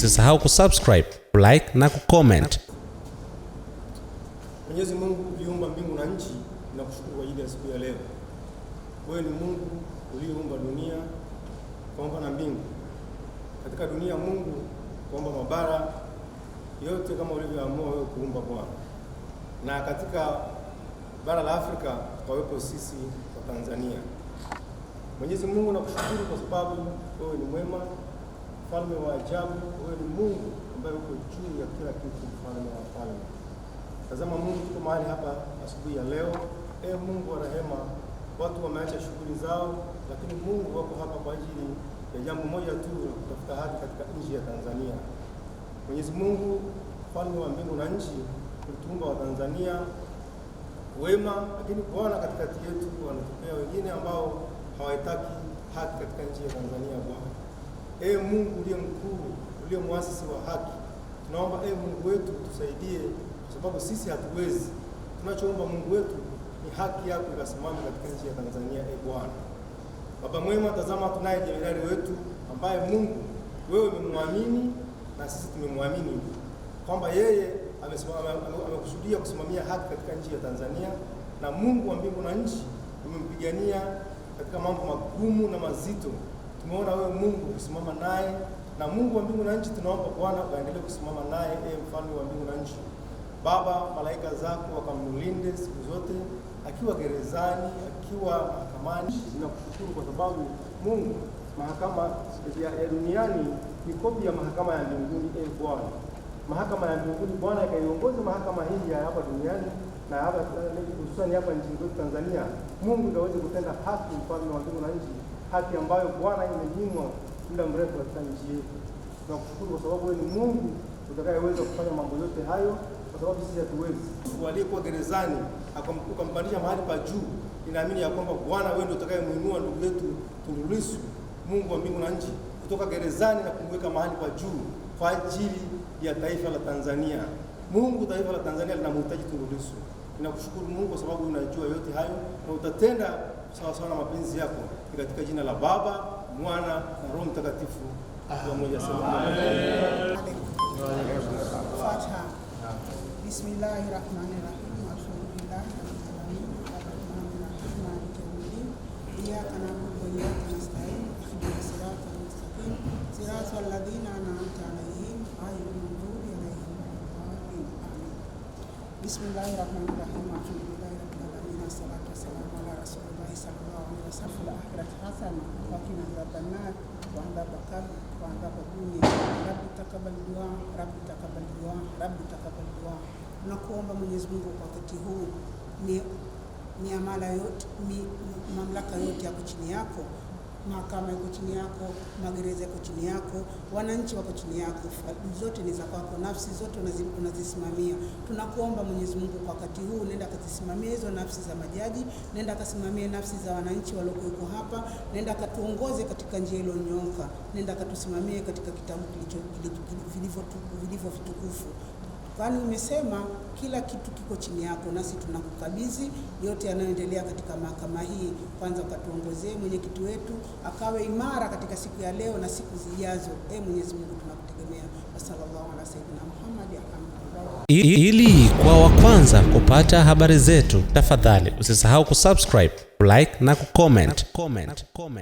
usisahau kusubscribe, like na kucomment. Mwenyezi Mungu uliumba mbingu na nchi, na kushukuru kwa ajili ya siku ya leo. Wewe ni Mungu uliyeumba dunia pamoja na mbingu. Katika dunia Mungu kuumba mabara yote kama ulivyoamua wewe kuumba Bwana. Na katika bara la Afrika kwawepo sisi wa Tanzania. Mwenyezi Mungu nakushukuru kwa sababu wewe ni mwema, mfalme wa ajabu, wewe ni Mungu ambaye uko juu ya kila kitu, mfalme wa falme. Tazama Mungu, tuko mahali hapa asubuhi ya leo. Mungu wa rehema, watu wameacha shughuli zao, lakini Mungu wako hapa kwa ajili ya jambo moja tu, la kutafuta haki katika nchi ya Tanzania. Mwenyezi Mungu, mfalme wa mbingu na nchi, ulitumba wa Tanzania wema, lakini Bwana katikati yetu wanatokea wengine ambao hawataki haki katika nchi ya Tanzania. Bwana Mungu uliye mkuu, uliye muasisi wa haki, tunaomba Mungu wetu tusaidie, kwa sababu sisi hatuwezi. Tunachoomba Mungu wetu ni haki yako ikasimame katika nchi ya Tanzania. Bwana Baba mwema, tazama tunaye jemadari wetu ambaye Mungu wewe umemwamini na sisi tumemwamini kwamba yeye amekusudia kusimamia haki katika nchi ya Tanzania, na Mungu wa mbingu na nchi umempigania katika mambo magumu na mazito. Tumeona wewe Mungu kusimama naye, na Mungu wa mbingu na nchi tunaomba Bwana uendelee kusimama naye, mfalme wa mbingu na nchi. Baba, malaika zako wakamlinde siku zote, akiwa gerezani, akiwa mahakamani. Ninakushukuru kwa sababu Mungu, mahakama ya duniani ni kopi ya mahakama ya mbinguni. Bwana, mahakama ya mbinguni Bwana ikaiongoza mahakama hii ya hapa duniani na hapa hususan hapa nchini kwetu Tanzania. Mungu aweze kutenda haki, mfalme wa mbingu na nchi, haki ambayo Bwana imenyimwa muda mrefu katika nchi yetu. Tunakushukuru kwa sababu wewe ni Mungu utakayeweza kufanya mambo yote hayo, kwa sababu sisi hatuwezi. Aliyekuwa gerezani akampandisha mahali pa juu, ninaamini ya kwamba Bwana wewe ndio utakayemuinua ndugu yetu Tundu Lissu, Mungu wa mbingu na nchi, kutoka gerezani na kumweka mahali pa juu kwa ajili ya taifa la Tanzania. Mungu, taifa la Tanzania linamhitaji Tundu Lissu. Ninakushukuru Mungu kwa sababu unajua yote hayo na utatenda sawa sawa na mapenzi yako. Ni katika jina la Baba, Mwana na Roho Mtakatifu. Pamoja sana. Fatiha. Bismillahirrahmanirrahim. Alhamdulillahi rabbil alamin. Arrahmanirrahim. Maliki yawmiddin. Iyyaka na'budu wa iyyaka nasta'in. Ihdinas siratal mustaqim. Siratal ladzina an'amta 'alaihim ghayril maghdubi 'alaihim waladdallin. Amin. Bismillahirrahmanirrahim. Alhamdulillahi rabbil alamin. Wassalatu wassalamu ala rasulillahi sallallahu alaihi wasallam. Al-akhiratu hasana wa qina adhaban nar wa adhabal qabr wa adhabad dunya. Rabbi taqabbal dua, Rabbi taqabbal dua, Rabbi taqabbal dua. Tunakuomba Mwenyezi Mungu kwa wakati huu, ni amala yote, mamlaka yote yako chini yako, mahakama iko chini yako, magereza yako chini yako, wananchi wako chini yako, zote ni za kwako, nafsi zote unazisimamia. Tunakuomba Mwenyezi Mungu kwa wakati huu, nenda kazisimamia hizo nafsi za majaji, nenda kasimamie nafsi za wananchi waliokuwa hapa, nenda katuongoze katika njia iliyonyooka, nenda katusimamie katika kitabu vilivyo vitukufu. Kwani umesema kila kitu kiko chini yako, nasi tunakukabidhi yote yanayoendelea katika mahakama hii. Kwanza ukatuongozee mwenyekiti wetu akawe imara katika siku ya leo na siku zijazo. Mwenyezi Mungu tunakutegemea. Sallallahu alaihi wasallam Muhammad. Ili kwa wa kwanza kupata habari zetu, tafadhali usisahau kusubscribe, like na kucomment.